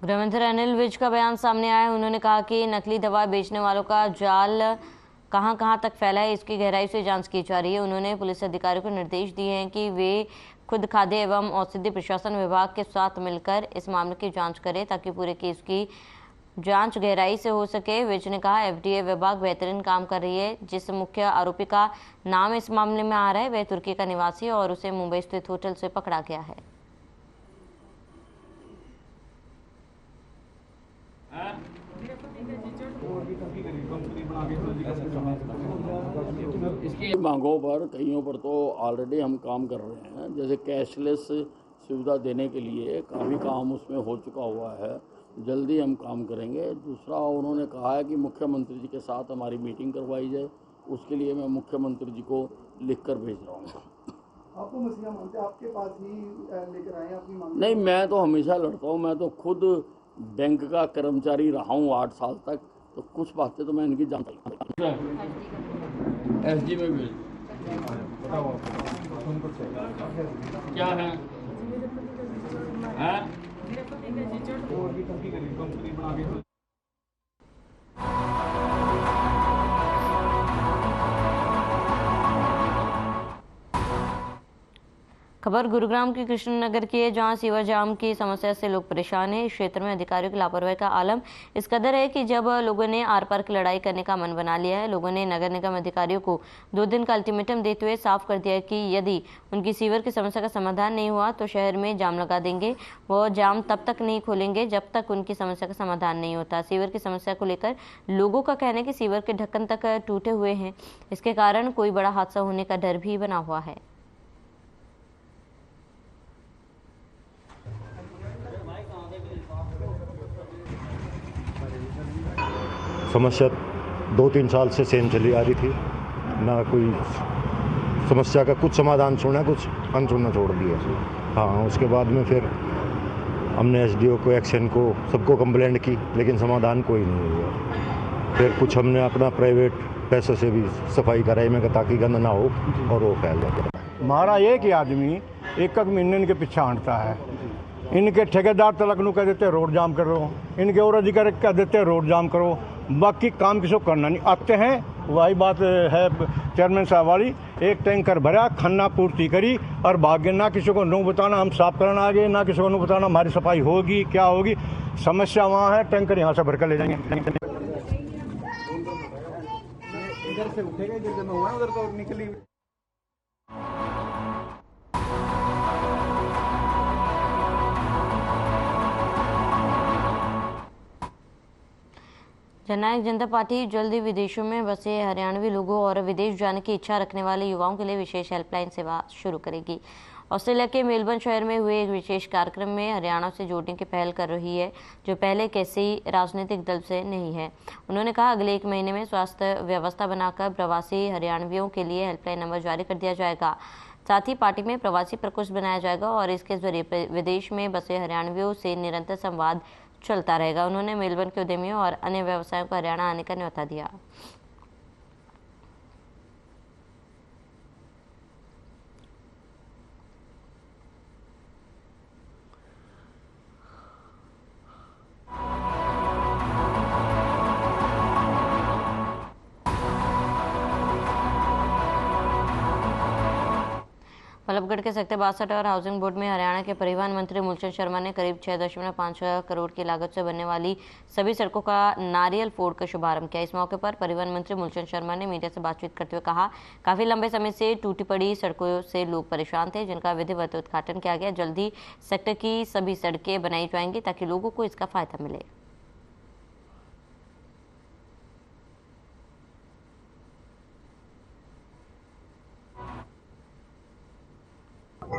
गृहमंत्री अनिल विज का बयान सामने आया है। उन्होंने कहा कि नकली दवा बेचने वालों का जाल कहां कहां तक फैला है, इसकी गहराई से जांच की जा रही है। उन्होंने पुलिस अधिकारियों को निर्देश दिए हैं कि वे खुद खाद्य एवं औषधि प्रशासन विभाग के साथ मिलकर इस मामले की जांच करें ताकि पूरे केस की जांच गहराई से हो सके। विज ने कहा एफडीए विभाग बेहतरीन काम कर रही है। जिस मुख्य आरोपी का नाम इस मामले में आ रहा है वह तुर्की का निवासी है और उसे मुंबई स्थित होटल से पकड़ा गया है। इसकी मांगों पर कईयों पर तो ऑलरेडी हम काम कर रहे हैं। जैसे कैशलेस सुविधा देने के लिए काफ़ी काम उसमें हो चुका हुआ है, जल्दी हम काम करेंगे। दूसरा उन्होंने कहा है कि मुख्यमंत्री जी के साथ हमारी मीटिंग करवाई जाए, उसके लिए मैं मुख्यमंत्री जी को लिख कर भेज रहा हूँ। आपको मसला मानते आपके पास ही लेकर आए अपनी मांग? नहीं, मैं तो हमेशा लड़ता हूँ। मैं तो खुद बैंक का कर्मचारी रहा हूँ 8 साल तक, तो कुछ बातें तो मैं इनकी जानता हूँ। एसडी में भी क्या है? खबर गुरुग्राम के कृष्णनगर की है, जहां सीवर जाम की समस्या से लोग परेशान हैं। इस क्षेत्र में अधिकारियों की लापरवाही का आलम इस कदर है कि जब लोगों ने आर पार की लड़ाई करने का मन बना लिया है, लोगों ने नगर निगम अधिकारियों को 2 दिन का अल्टीमेटम देते हुए साफ कर दिया है कि यदि उनकी सीवर की समस्या का समाधान नहीं हुआ तो शहर में जाम लगा देंगे। वो जाम तब तक नहीं खोलेंगे जब तक उनकी समस्या का समाधान नहीं होता। सीवर की समस्या को लेकर लोगों का कहना है कि सीवर के ढक्कन तक टूटे हुए हैं, इसके कारण कोई बड़ा हादसा होने का डर भी बना हुआ है। समस्या 2-3 साल से सेम चली आ रही थी, ना कोई समस्या का कुछ समाधान सुना, कुछ अनसुना छोड़ दिया। हाँ, उसके बाद में फिर हमने एसडीओ को, एक्शन को, सबको कंप्लेंट की, लेकिन समाधान कोई नहीं हुआ। फिर कुछ हमने अपना प्राइवेट पैसे से भी सफाई कराई में, ताकि गंद ना हो और वो फैल जाए। हमारा एक ही आदमी एक महीने इनके पीछे हटता है। इनके ठेकेदार तलक नू कह देते रोड जाम करो, इनके और अधिकारी कह देते रोड जाम करो, बाकी काम किसी को करना नहीं। आते हैं, वही बात है चेयरमैन साहब वाली, एक टैंकर भरा, खन्ना पूर्ति करी और भाग्य। ना किसी को नू बताना हम साफ करना आगे, ना किसी को नू बताना हमारी सफाई होगी क्या होगी। समस्या वहाँ है, टैंकर यहाँ से भर कर ले जाएंगे। इधर से उठेगा, इधर से हुआ, उधर तो निकली। जननायक जनता पार्टी जल्द ही विदेशों में बसे हरियाणवी लोगों और विदेश जाने की इच्छा रखने वाले युवाओं के लिए विशेष हेल्पलाइन सेवा शुरू करेगी। ऑस्ट्रेलिया के मेलबर्न शहर में हुए एक विशेष कार्यक्रम में हरियाणा से जोड़ने की पहल कर रही है, जो पहले किसी राजनीतिक दल से नहीं है। उन्होंने कहा अगले 1 महीने में स्वास्थ्य व्यवस्था बनाकर प्रवासी हरियाणवियों के लिए हेल्पलाइन नंबर जारी कर दिया जाएगा। साथ ही पार्टी में प्रवासी प्रकोष्ठ बनाया जाएगा और इसके जरिए विदेश में बसे हरियाणवियों से निरंतर संवाद चलता रहेगा। उन्होंने मेलबर्न के उद्यमियों और अन्य व्यवसायों को हरियाणा आने का न्योता दिया। बल्लभगढ़ के सेक्टर 62 और हाउसिंग बोर्ड में हरियाणा के परिवहन मंत्री मूलचंद शर्मा ने करीब 6.5 करोड़ की लागत से बनने वाली सभी सड़कों का नारियल फोड़ का शुभारंभ किया। इस मौके पर परिवहन मंत्री मूलचंद शर्मा ने मीडिया से बातचीत करते हुए कहा, काफी लंबे समय से टूटी पड़ी सड़कों से लोग परेशान थे, जिनका विधिवत उद्घाटन किया गया। जल्दी सेक्टर की सभी सड़कें बनाई जाएंगी ताकि लोगों को इसका फायदा मिले।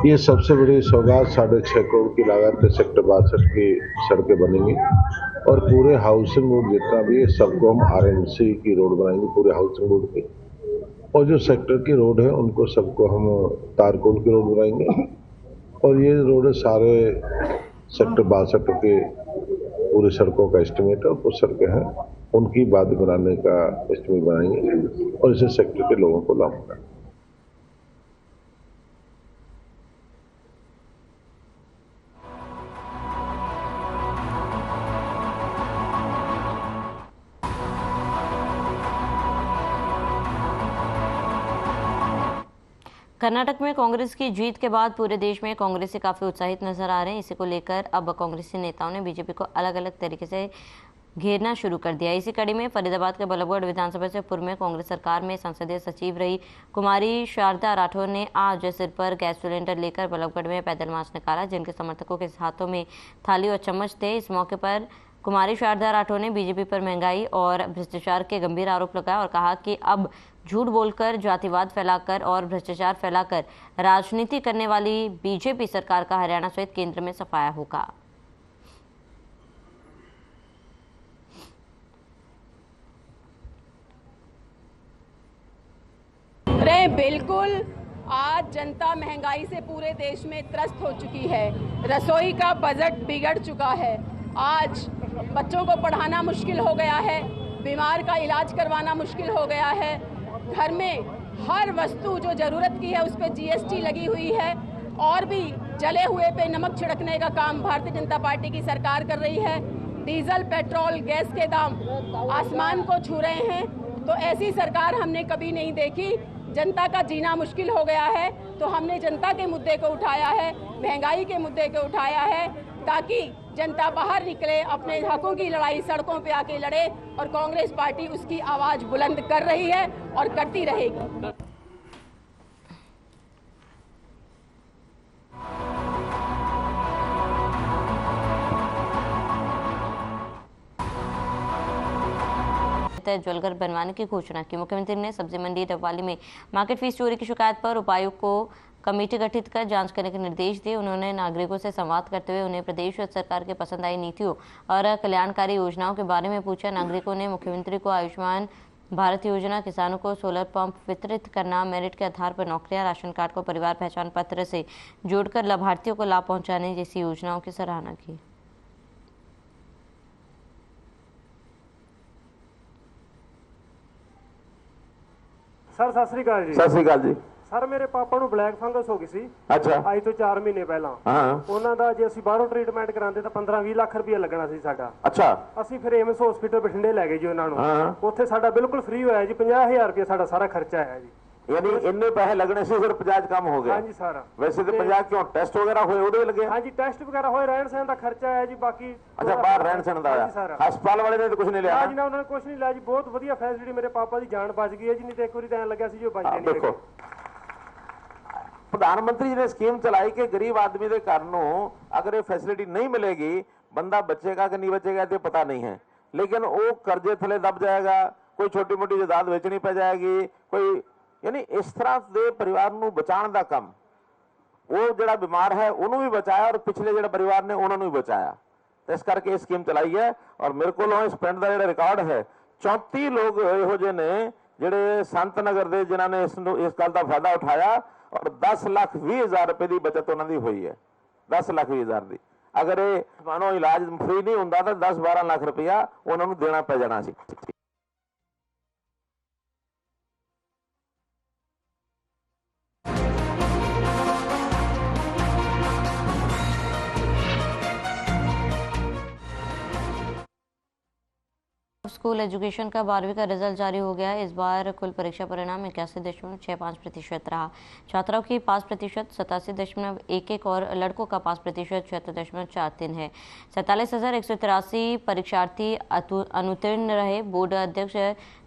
ये सबसे बड़ी सौगात 6.5 करोड़ की लागत से सेक्टर 62 की सड़कें बनेंगी और पूरे हाउसिंग बोर्ड जितना भी है सबको हम आरएमसी की रोड बनाएंगे, पूरे हाउसिंग बोर्ड की। और जो सेक्टर की रोड है उनको सबको हम तारकोल की रोड बनाएंगे। और ये रोड सारे सेक्टर 62 के पूरी सड़कों का एस्टिमेट है और कुछ सड़कें हैं उनकी बाद बनाने का एस्टिमेट बनाएंगे और इसे सेक्टर के लोगों को लाभ होगा। कर्नाटक में कांग्रेस की जीत के बाद पूरे देश में कांग्रेसी काफी उत्साहित नजर आ रहे हैं। इसी को लेकर अब कांग्रेसी नेताओं ने बीजेपी को अलग अलग तरीके से घेरना शुरू कर दिया। इसी कड़ी में फरीदाबाद के बल्लभगढ़ विधानसभा से पूर्व में कांग्रेस सरकार में संसदीय सचिव रही कुमारी शारदा राठौर ने आज सिर पर गैस सिलेंडर लेकर बल्लभगढ़ में पैदल मार्च निकाला, जिनके समर्थकों के हाथों में थाली और चम्मच थे। इस मौके पर कुमारी शारदा राठौर ने बीजेपी पर महंगाई और भ्रष्टाचार के गंभीर आरोप लगाए और कहा कि अब झूठ बोलकर, जातिवाद फैलाकर और भ्रष्टाचार फैलाकर राजनीति करने वाली बीजेपी सरकार का हरियाणा सहित केंद्र में सफाया होगा। अरे बिल्कुल, आज जनता महंगाई से पूरे देश में त्रस्त हो चुकी है। रसोई का बजट बिगड़ चुका है। आज बच्चों को पढ़ाना मुश्किल हो गया है, बीमार का इलाज करवाना मुश्किल हो गया है। घर में हर वस्तु जो जरूरत की है उस पर जीएसटी लगी हुई है और भी जले हुए पे नमक छिड़कने का काम भारतीय जनता पार्टी की सरकार कर रही है। डीजल, पेट्रोल, गैस के दाम आसमान को छू रहे हैं। तो ऐसी सरकार हमने कभी नहीं देखी। जनता का जीना मुश्किल हो गया है तो हमने जनता के मुद्दे को उठाया है, महंगाई के मुद्दे को उठाया है, ताकि जनता बाहर निकले, अपने हकों की लड़ाई सड़कों पे आके लड़े। और कांग्रेस पार्टी उसकी आवाज बुलंद कर रही है और करती रहेगी। ज्वेलघर बनवाने की घोषणा की। मुख्यमंत्री ने सब्जी मंडी डबवाली में मार्केट फीस चोरी की शिकायत पर उपायुक्त को कमेटी गठित कर जांच करने के निर्देश दिए। उन्होंने नागरिकों से संवाद करते हुए उन्हें प्रदेश सरकार के पसंद आई नीतियों और कल्याणकारी योजनाओं के बारे में पूछा। नागरिकों ने मुख्यमंत्री को आयुष्मान भारत योजना, किसानों को सोलर पंप वितरित करना, मेरिट के आधार पर नौकरियां, राशन कार्ड को परिवार पहचान पत्र से जोड़कर लाभार्थियों को लाभ पहुंचाने जैसी योजनाओं की सराहना की। सर सत श्री अकाल जी। सत श्री अकाल जी। सर ਮੇਰੇ ਪਾਪਾ ਨੂੰ ਬਲੈਕ ਫੰਗਸ ਹੋ ਗਈ ਸੀ। ਅੱਛਾ। ਅੱਜ ਤੋਂ 4 ਮਹੀਨੇ ਪਹਿਲਾਂ। ਹਾਂ। ਉਹਨਾਂ ਦਾ ਜੇ ਅਸੀਂ ਬਾਹਰੋਂ ਟ੍ਰੀਟਮੈਂਟ ਕਰਾਉਂਦੇ ਤਾਂ 15-20 ਲੱਖ ਰੁਪਏ ਲੱਗਣਾ ਸੀ ਸਾਡਾ। ਅੱਛਾ। ਅਸੀਂ ਫਿਰ ਏਮਸ ਹਸਪੀਟਲ ਬਠਿੰਡੇ ਲੈ ਗਏ ਜੀ ਉਹਨਾਂ ਨੂੰ। ਹਾਂ। ਉੱਥੇ ਸਾਡਾ ਬਿਲਕੁਲ ਫ੍ਰੀ ਹੋਇਆ ਜੀ। 50,000 ਰੁਪਏ ਸਾਡਾ ਸਾਰਾ ਖਰਚਾ ਆਇਆ ਜੀ। यानी इन्ने पैसे लगने से फिर 50 कम हो गया। हाँ जी सर। वैसे तो 50 क्यों टेस्ट वगैरह हुए ਉਹਦੇ लगे। हाँ जी टेस्ट वगैरह होए, रहन सहन ਦਾ ਖਰਚਾ ਆਇਆ ਜੀ। ਬਾਕੀ अच्छा बाहर रहन सहन ਦਾ ਆਇਆ। ਹਸਪਤਾਲ ਵਾਲੇ ਨੇ ਤਾਂ ਕੁਝ ਨਹੀਂ ਲਿਆ। ਹਾਂ ਜੀ ਨਾ, ਉਹਨਾਂ ਨੇ ਕੁਝ ਨਹੀਂ ਲਿਆ ਜੀ। ਬਹੁਤ ਵਧੀਆ ਫੈਸਿਲਿਟੀ, ਮੇਰੇ ਪਾਪਾ ਦੀ ਜਾਨ ਬਚ ਗਈ ਹੈ ਜੀ। ਨਹੀਂ ਤਾਂ ਇੱਕ ਵਾਰੀ ਤਾਂ ਐਂ ਲੱਗਿਆ ਸੀ ਜੋ ਬਚ ਜਾਣੀ। ਦੇਖੋ ਪ੍ਰਧਾਨ ਮੰਤਰੀ ਜੀ ਨੇ ਸਕੀਮ ਚਲਾਈ ਕਿ ਗਰੀਬ ਆਦਮੀ ਦੇ ਘਰ ਨੂੰ ਅਗਰ ਇਹ ਫੈਸਿਲਿਟੀ ਨਹੀਂ ਮਿਲੇਗੀ, ਬੰਦਾ ਬਚੇਗਾ ਕਿ ਨਹੀਂ ਬਚੇਗਾ ਤੇ ਪਤਾ नहीं है। लेकिन वो कर्जे थले दब जाएगा, कोई छोटी मोटी जायदाद बेचनी पै जाएगी, कोई यानी इस तरह के परिवार ਨੂੰ ਬਚਾਉਣ ਦਾ ਕੰਮ, ਉਹ ਜਿਹੜਾ ਬਿਮਾਰ ਹੈ ਉਹਨੂੰ ਵੀ ਬਚਾਇਆ ਔਰ ਪਿਛਲੇ ਜਿਹੜੇ ਪਰਿਵਾਰ ਨੇ ਉਹਨਾਂ ਨੂੰ ਵੀ ਬਚਾਇਆ। ਤੇ ਇਸ ਕਰਕੇ ਇਹ ਸਕੀਮ ਚਲਾਈ ਹੈ। ਔਰ ਮੇਰੇ ਕੋਲੋਂ ਇਸ ਪਿੰਡ ਦਾ ਜਿਹੜਾ ਰਿਕਾਰਡ ਹੈ 34 ਲੋਕ ਇਹੋ ਜਿਹੇ ਨੇ ਜਿਹੜੇ ਸੰਤ ਨਗਰ ਦੇ ਜਿਨ੍ਹਾਂ ਨੇ ਇਸ ਗੱਲ ਦਾ ਫਾਇਦਾ ਉਠਾਇਆ ਔਰ 10,20,000 ਰੁਪਏ ਦੀ ਬਚਤ ਉਹਨਾਂ ਦੀ ਹੋਈ ਹੈ। 10,20,000 ਦੀ। ਅਗਰ ਇਹ ਮਾਨੋ ਇਲਾਜ ਫ੍ਰੀ ਨਹੀਂ ਹੁੰਦਾ ਤਾਂ 10-12 ਲੱਖ ਰੁਪਇਆ ਉਹਨਾਂ ਨੂੰ ਦੇਣਾ ਪੈ ਜਾਣਾ ਸੀ। स्कूल एजुकेशन का 12वीं का रिजल्ट जारी हो गया है। इस बार कुल परीक्षा परिणाम 81.65% रहा। छात्राओं की पास प्रतिशत 87.11 और लड़कों का पास प्रतिशत 76.43 है। 47,183 परीक्षार्थी अनुत्तीर्ण रहे। बोर्ड अध्यक्ष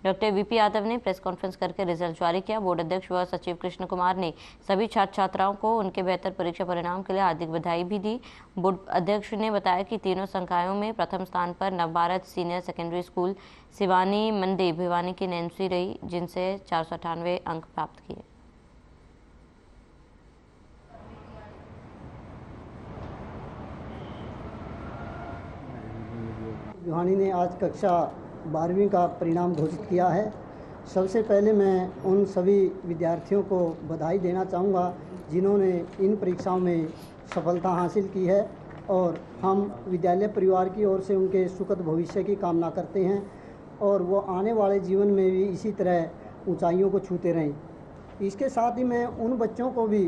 डॉक्टर वीपी यादव ने प्रेस कॉन्फ्रेंस करके रिजल्ट जारी किया। बोर्ड अध्यक्ष व सचिव कृष्ण कुमार ने सभी छात्र छात्राओं को उनके बेहतर परीक्षा परिणाम के लिए हार्दिक बधाई भी दी। बोर्ड अध्यक्ष ने बताया कि तीनों संकायों में प्रथम स्थान पर Navbharat senior secondary school Siwani Mandi Bhiwani की नैन्सी रही, जिनसे 498 अंक प्राप्त किए। भिवानी ने आज कक्षा 12वीं का परिणाम घोषित किया है। सबसे पहले मैं उन सभी विद्यार्थियों को बधाई देना चाहूँगा जिन्होंने इन परीक्षाओं में सफलता हासिल की है और हम विद्यालय परिवार की ओर से उनके सुखद भविष्य की कामना करते हैं और वो आने वाले जीवन में भी इसी तरह ऊंचाइयों को छूते रहें। इसके साथ ही मैं उन बच्चों को भी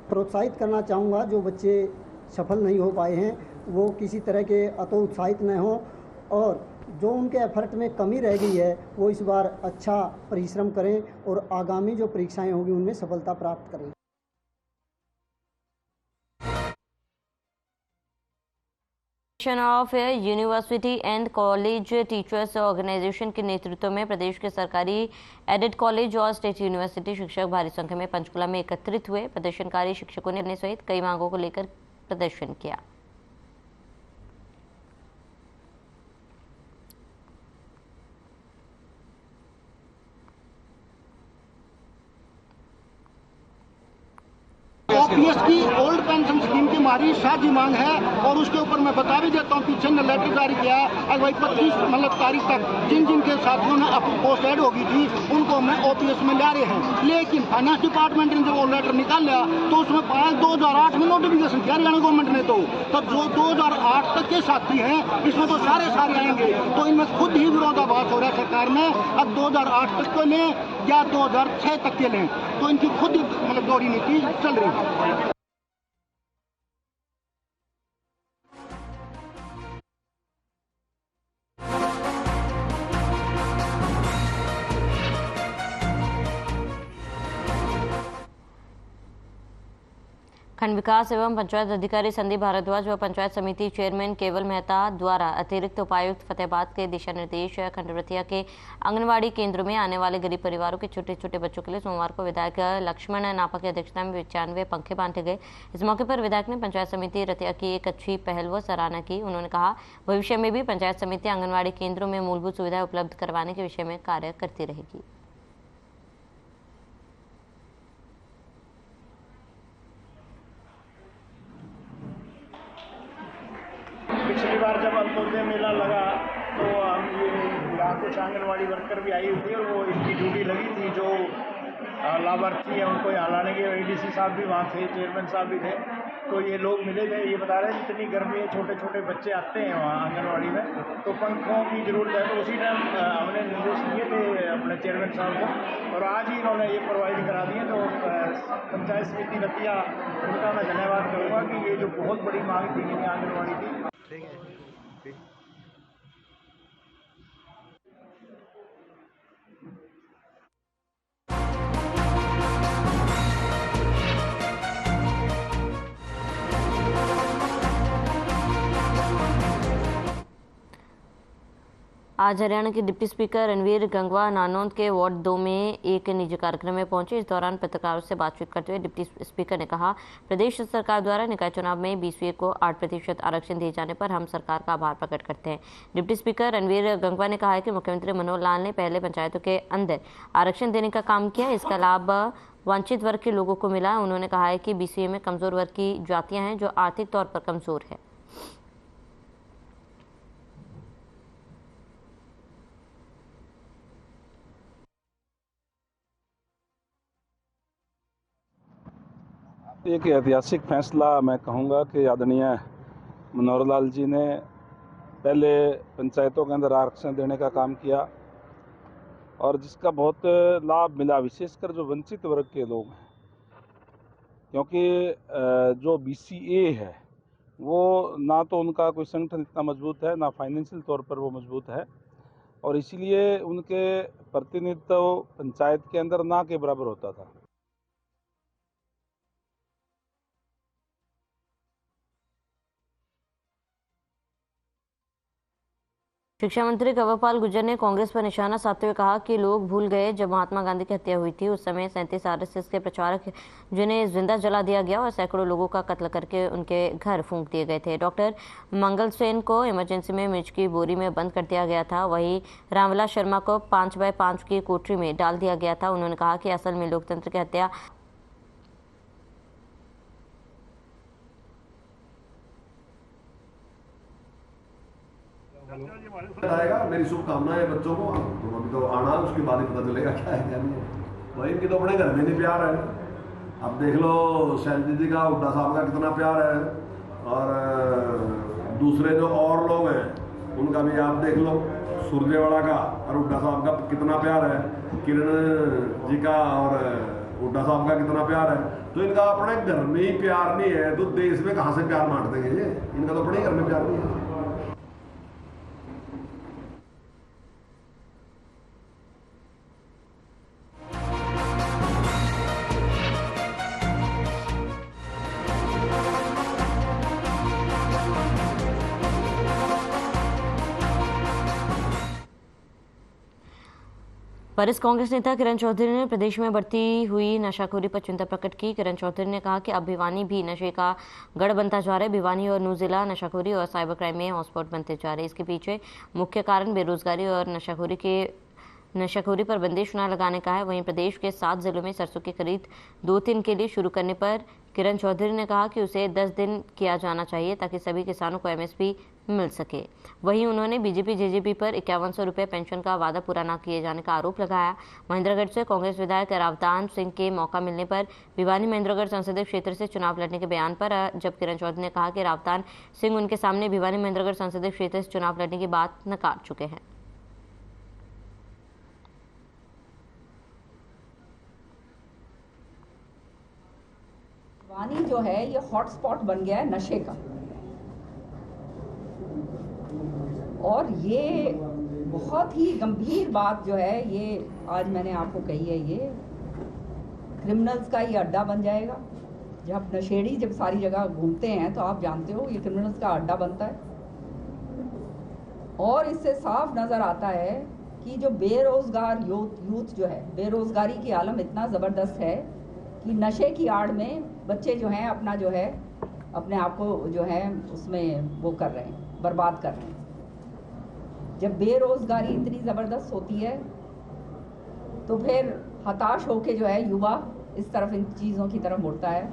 प्रोत्साहित करना चाहूँगा जो बच्चे सफल नहीं हो पाए हैं, वो किसी तरह के अतोत्साहित न हों और जो उनके एफर्ट में कमी रह गई है वो इस बार अच्छा परिश्रम करें और आगामी जो परीक्षाएं होंगी उनमें सफलता प्राप्त करें। Of university and college teachers organisation के नेतृत्व में प्रदेश के सरकारी एडेड कॉलेज और स्टेट यूनिवर्सिटी शिक्षक भारी संख्या में पंचकुला में एकत्रित हुए। प्रदर्शनकारी शिक्षकों ने अपने सहित कई मांगों को लेकर प्रदर्शन किया। ओपीएस की ओल्ड पेंशन स्कीम की हमारी साझी मांग है और उसके ऊपर मैं बता भी देता हूँ, पीछे ने लेटर जारी किया है भाई 25 तारीख तक जिन जिन के साथियों ने अपनी पोस्ट ऐड होगी थी उनको हमने ओपीएस में ला रहे हैं। लेकिन फाइनेंस डिपार्टमेंट ने जब वो लेटर निकाल लिया तो उसमें पाया 2008 में नोटिफिकेशन किया हरियाणा गवर्नमेंट ने, तो जो 2008 तक के साथी हैं इसमें तो सारे आएंगे, तो इनमें खुद ही विरोधाभास हो रहा है सरकार में। अब 2008 तक को लें या 2006 तक के लें, तो इनकी खुद ही दोहरी नीति चल रही है। खंड विकास एवं पंचायत अधिकारी संदीप भारद्वाज व पंचायत समिति चेयरमैन केवल मेहता द्वारा अतिरिक्त उपायुक्त फतेहाबाद के दिशा निर्देश खंडवतिया के आंगनवाड़ी केंद्रों में आने वाले गरीब परिवारों के छोटे छोटे बच्चों के लिए सोमवार को विधायक लक्ष्मण नापा की अध्यक्षता में 95 पंखे बांटे गए। इस मौके पर विधायक ने पंचायत समिति रतिया की एक अच्छी पहल व सराहना की। उन्होंने कहा भविष्य में भी पंचायत समिति आंगनवाड़ी केंद्रों में मूलभूत सुविधाएं उपलब्ध करवाने के विषय में कार्य करती रहेगी। पिछली बार जब अंत्योदय मेला लगा तो हम यहाँ कुछ आंगनवाड़ी वर्कर भी आई हुई थी और वो इनकी ड्यूटी लगी थी जो लाभार्थी है उनको यहाँ लाने के। एडीसी साहब भी वहाँ थे, चेयरमैन साहब भी थे, तो ये लोग मिले थे। ये बता रहे हैं इतनी गर्मी है, छोटे छोटे बच्चे आते हैं वहाँ आंगनवाड़ी में, तो पंखों की ज़रूरत है। तो उसी टाइम हमने निर्देश दिए थे अपने चेयरमैन साहब को और आज ही इन्होंने ये प्रोवाइड करा दिए। तो पंचायत समिति रतिया उनका मैं धन्यवाद करूँगा कि ये जो बहुत बड़ी मांग थी आंगनवाड़ी की। आज हरियाणा के डिप्टी स्पीकर रणवीर गंगवा नानौंद के वार्ड 2 में एक निजी कार्यक्रम में पहुंचे। इस दौरान पत्रकारों से बातचीत करते हुए डिप्टी स्पीकर ने कहा प्रदेश सरकार द्वारा निकाय चुनाव में बीसीए को 8% आरक्षण दिए जाने पर हम सरकार का आभार प्रकट करते हैं। डिप्टी स्पीकर रणवीर गंगवा ने कहा है कि मुख्यमंत्री मनोहर लाल ने पहले पंचायतों के अंदर आरक्षण देने का काम किया, इसका लाभ वंचित वर्ग के लोगों को मिला। उन्होंने कहा है कि बीसीए में कमजोर वर्ग की जातियां हैं जो आर्थिक तौर पर कमजोर है। एक ऐतिहासिक फैसला मैं कहूँगा कि आदरणीय मनोहर लाल जी ने पहले पंचायतों के अंदर आरक्षण देने का काम किया और जिसका बहुत लाभ मिला, विशेषकर जो वंचित वर्ग के लोग हैं, क्योंकि जो बीसीए है वो ना तो उनका कोई संगठन इतना मजबूत है, ना फाइनेंशियल तौर पर वो मजबूत है, और इसीलिए उनके प्रतिनिधित्व पंचायत के अंदर ना के बराबर होता था। शिक्षा मंत्री कंवरपाल गुर्जर ने कांग्रेस पर निशाना साधते हुए कहा कि लोग भूल गए जब महात्मा गांधी की हत्या हुई थी। उस समय 37 आरएसएस के प्रचारक जिन्हें जिंदा जला दिया गया और सैकड़ों लोगों का कत्ल करके उनके घर फूंक दिए गए थे। डॉक्टर मंगल सेन को इमरजेंसी में मिर्च की बोरी में बंद कर दिया गया था, वहीं रामविलास शर्मा को 5x5 की कोठरी में डाल दिया गया था। उन्होंने कहा कि असल में लोकतंत्र की हत्या आएगा। मेरी शुभकामनाएं बच्चों को, तुम अभी तो आना, उसके बाद ही पता चलेगा क्या है क्या नहीं। भाई इनकी तो अपने घर में नहीं प्यार है। अब देख लो शैलजी जी का, हुड्डा साहब का कितना प्यार है, और दूसरे जो और लोग हैं उनका भी आप देख लो, सुरजेवाड़ा का और हुड्डा साहब का कितना प्यार है, किरण जी का और हुड्डा साहब का कितना प्यार है। तो इनका अपने घर में ही प्यार नहीं है तो देश में कहाँ से प्यार बांट देंगे ये? इनका तो अपने घर में प्यार नहीं है। वरिष्ठ कांग्रेस नेता किरण चौधरी ने प्रदेश में बढ़ती हुई नशाखोरी पर चिंता प्रकट की। किरण चौधरी ने कहा कि अब भिवानी भी नशे का गढ़ बनता जा रहा है। भिवानी और नूंह जिला नशाखोरी और साइबर क्राइम में हॉटस्पॉट बनते जा रहे हैं। इसके पीछे मुख्य कारण बेरोजगारी और नशाखोरी पर बंदिश न लगाने का है। वहीं प्रदेश के 7 जिलों में सरसों की खरीद 2 दिन के लिए शुरू करने पर किरण चौधरी ने कहा कि उसे 10 दिन किया जाना चाहिए ताकि सभी किसानों को एमएसपी मिल सके। वहीं उन्होंने बीजेपी जेजेपी पर 5100 रुपये पेंशन का वादा पूरा न किए जाने का आरोप लगाया। महेंद्रगढ़ से कांग्रेस विधायक रावतान सिंह के मौका मिलने पर भिवानी महेंद्रगढ़ संसदीय क्षेत्र से चुनाव लड़ने के बयान पर जब किरण चौधरी ने कहा कि रावतान सिंह उनके सामने भिवानी महेंद्रगढ़ संसदीय क्षेत्र से चुनाव लड़ने की बात नकार चुके हैं। भिवानी जो है ये हॉटस्पॉट बन गया है नशे का, और ये बहुत ही गंभीर बात जो है ये आज मैंने आपको कही है। ये क्रिमिनल्स का ये अड्डा बन जाएगा। जब नशेड़ी जब सारी जगह घूमते हैं तो आप जानते हो ये क्रिमिनल्स का अड्डा बनता है। और इससे साफ नज़र आता है कि जो बेरोजगार यूथ जो है, बेरोजगारी की आलम इतना ज़बरदस्त है कि नशे की आड़ में बच्चे जो हैं अपना जो है अपने आप को जो है उसमें वो कर रहे हैं, बर्बाद कर रहे हैं। जब बेरोजगारी इतनी ज़बरदस्त होती है तो फिर हताश होके जो है युवा इस तरफ इन चीज़ों की तरफ मुड़ता है।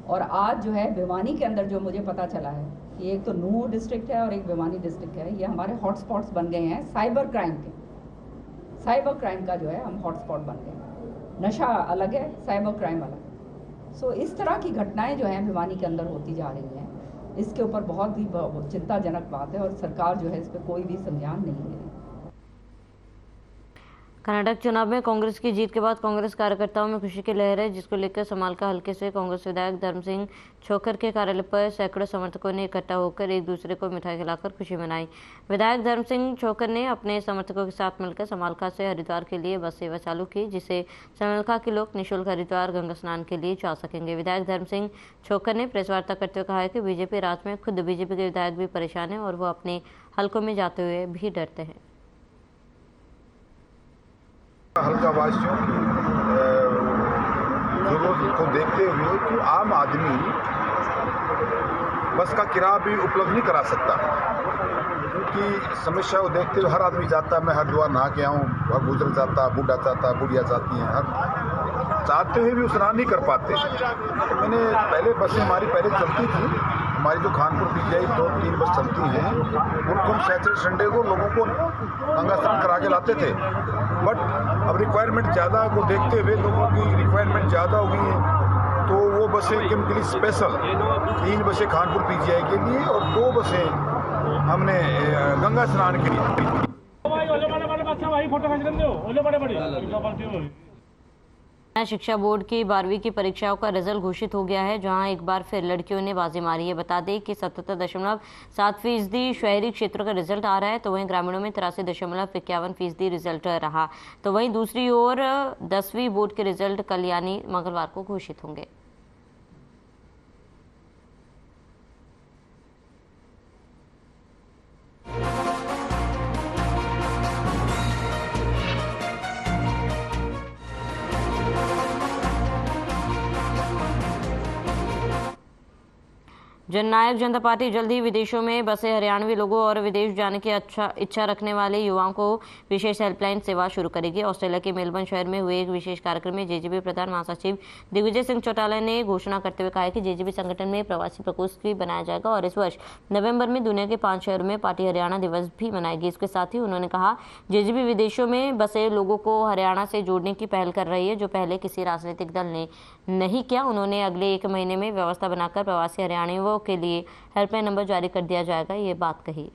और आज जो है भिवानी के अंदर जो मुझे पता चला है कि एक तो नूंह डिस्ट्रिक्ट है और एक भिवानी डिस्ट्रिक्ट है, ये हमारे हॉटस्पॉट्स बन गए हैं साइबर क्राइम के। साइबर क्राइम का जो है हम हॉटस्पॉट बन गए हैं। नशा अलग है, साइबर क्राइम अलग है। सो इस तरह की घटनाएं जो हैं भिवानी के अंदर होती जा रही हैं। इसके ऊपर बहुत ही चिंताजनक बात है और सरकार जो है इस पर कोई भी संज्ञान नहीं ले रही। कर्नाटक चुनाव में कांग्रेस की जीत के बाद कांग्रेस कार्यकर्ताओं में खुशी की लहर है, जिसको लेकर समालका हल्के से कांग्रेस विधायक धर्म सिंह छोकर के कार्यालय पर सैकड़ों समर्थकों ने इकट्ठा होकर एक दूसरे को मिठाई खिलाकर खुशी मनाई। विधायक धर्म सिंह छोकर ने अपने समर्थकों के साथ मिलकर समालका से हरिद्वार के लिए बस सेवा चालू की, जिससे समालका के लोग निःशुल्क हरिद्वार गंगा स्नान के लिए जा सकेंगे। विधायक धर्म सिंह छोकर ने प्रेस वार्ता करते हुए कहा है कि बीजेपी राज में खुद बीजेपी के विधायक भी परेशान है और वो अपने हलकों में जाते हुए भी डरते हैं। हल्का वासियों की जरूरत को देखते हुए कि आम आदमी बस का किराया भी उपलब्ध नहीं करा सकता, क्योंकि समस्या को देखते हुए हर आदमी चाहता है मैं हरिद्वार नहा के आऊँ, हर बुजुर्ग चाहता, बूढ़ा चाहता, बुढ़िया चाहती हैं, हर चाहते हुए भी वो स्नान नहीं कर पाते। मैंने पहले बसें हमारी पहले चलती थी, हमारी जो खानपुर पीजीआई 2-3 बस चलती हैं, उनको हम सैटरडे संडे को लोगों को गंगा स्नान करा के लाते थे। बट अब रिक्वायरमेंट ज़्यादा को देखते हुए लोगों की रिक्वायरमेंट ज़्यादा हो गई है, तो वो बसें उनके लिए स्पेशल 3 बसें खानपुर पीजीआई के लिए और 2 बसें हमने गंगा स्नान के लिए। शिक्षा बोर्ड की 12वीं की परीक्षाओं का रिजल्ट घोषित हो गया है, जहां एक बार फिर लड़कियों ने बाजी मारी है। बता दें कि 77.7% शहरी क्षेत्रों का रिजल्ट आ रहा है, तो वहीं ग्रामीणों में 83.51% रिजल्ट रहा। तो वहीं दूसरी ओर 10वीं बोर्ड के रिजल्ट कल यानी मंगलवार को घोषित होंगे। जननायक जनता पार्टी जल्द ही विदेशों में बसे हरियाणवी लोगों और विदेश जाने की इच्छा रखने वाले युवाओं को विशेष हेल्पलाइन सेवा शुरू करेगी। ऑस्ट्रेलिया के मेलबर्न शहर में हुए एक विशेष कार्यक्रम में जेजेपी प्रधान महासचिव दिग्विजय सिंह चौटाला ने घोषणा करते हुए कहा है कि जेजेपी संगठन में प्रवासी प्रकोष्ठ भी बनाया जाएगा और इस वर्ष नवंबर में दुनिया के 5 शहरों में पार्टी हरियाणा दिवस भी मनाएगी। इसके साथ ही उन्होंने कहा जेजेपी विदेशों में बसे लोगों को हरियाणा से जोड़ने की पहल कर रही है, जो पहले किसी राजनीतिक दल ने नहीं किया। उन्होंने अगले 1 महीने में व्यवस्था बनाकर प्रवासी हरियाणवियों के लिए हेल्पलाइन नंबर जारी कर दिया जाएगा, ये बात कही।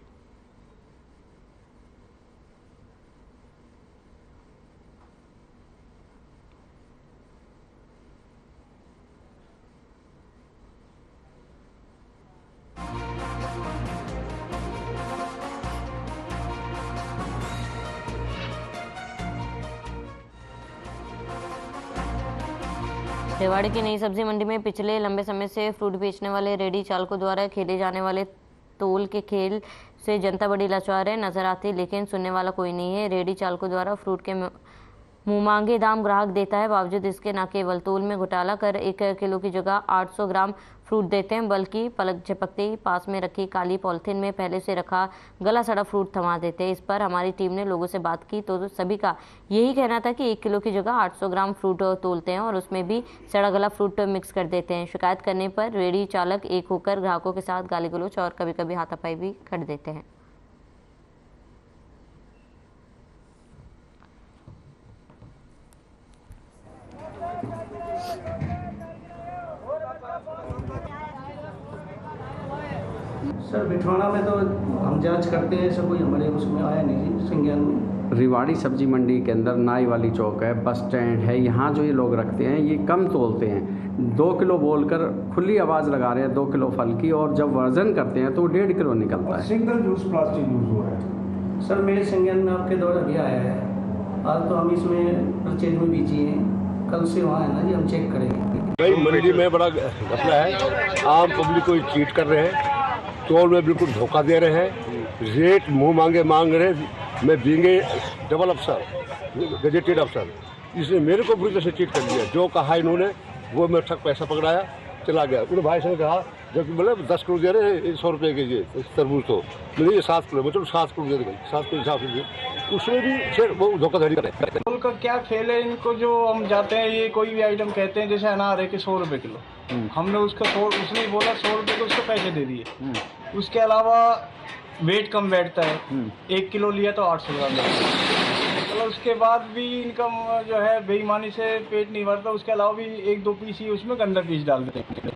रेवाड़ी की नई सब्जी मंडी में पिछले लंबे समय से फ्रूट बेचने वाले रेडी चालकों द्वारा खेले जाने वाले तोल के खेल से जनता बड़ी लाचार है नजर आती है, लेकिन सुनने वाला कोई नहीं है। रेडी चालकों द्वारा फ्रूट के मुंहमांगे दाम ग्राहक देता है, बावजूद इसके न केवल तोल में घोटाला कर 1 किलो की जगह 800 ग्राम फ्रूट देते हैं, बल्कि पलक झपकते ही पास में रखी काली पॉलिथीन में पहले से रखा गला सड़ा फ्रूट थमा देते हैं। इस पर हमारी टीम ने लोगों से बात की तो सभी का यही कहना था कि 1 किलो की जगह 800 ग्राम फ्रूट तोलते हैं और उसमें भी सड़ा गला फ्रूट मिक्स कर देते हैं। शिकायत करने पर रेडी चालक एक होकर ग्राहकों के साथ गाली गलौज और कभी कभी हाथापाई भी कर देते हैं। सर बिठवाना में तो हम जांच करते हैं, ऐसा कोई हमारे उसमें आया नहीं जी संज्ञान में। रिवाड़ी सब्जी मंडी के अंदर नाई वाली चौक है, बस स्टैंड है, यहाँ जो ये लोग रखते हैं ये कम तोलते हैं। 2 किलो बोलकर खुली आवाज़ लगा रहे हैं 2 किलो फल की, और जब वजन करते हैं तो 1.5 किलो निकलता है। सिंगल यूज प्लास्टिक यूज हो रहा है। सर मेरे संज्ञान में आपके द्वारा भी आया है, आज तो हम इसमें परचेज में बीजी हैं, कल से वहाँ है ना जी, हम चेक करेंगे। भाई मंडी में बड़ा घपला है, आम पब्लिक को चीट कर रहे हैं, तोल में बिल्कुल धोखा दे रहे हैं, रेट मुंह मांगे मांग रहे हैं। मैं बींगे डबल अफसर, गजेटेड अफसर, इसने मेरे को बुरी तरह से चीट कर दिया। जो कहा इन्होंने वो मैं ठग पैसा पकड़ाया, चला गया। उन्होंने भाई से कहा जब मतलब 10 किलो दे रहे हैं 100 रुपये के जी तरबूज, तो मैंने ये 7 किलो, मतलब 7 किलो दे देंगे, 7 किलो हिसाब से उसमें भी फिर वो धोखाधड़ी कर रहे हैं। का क्या खेल है इनको, जो हम जाते हैं ये कोई भी आइटम कहते हैं, जैसे अनार है कि 100 रुपये किलो, हमने उसका उसने बोला 100 रुपये के उसको पैसे दे दिए। उसके अलावा वेट कम बैठता है, 1 किलो लिया तो 800 ग्राम लगता है। मतलब उसके बाद भी इनका जो है बेईमानी से पेट नहीं भरता, उसके अलावा भी 1-2 पीस ही उसमें गंदा पीस डाल देते हैं।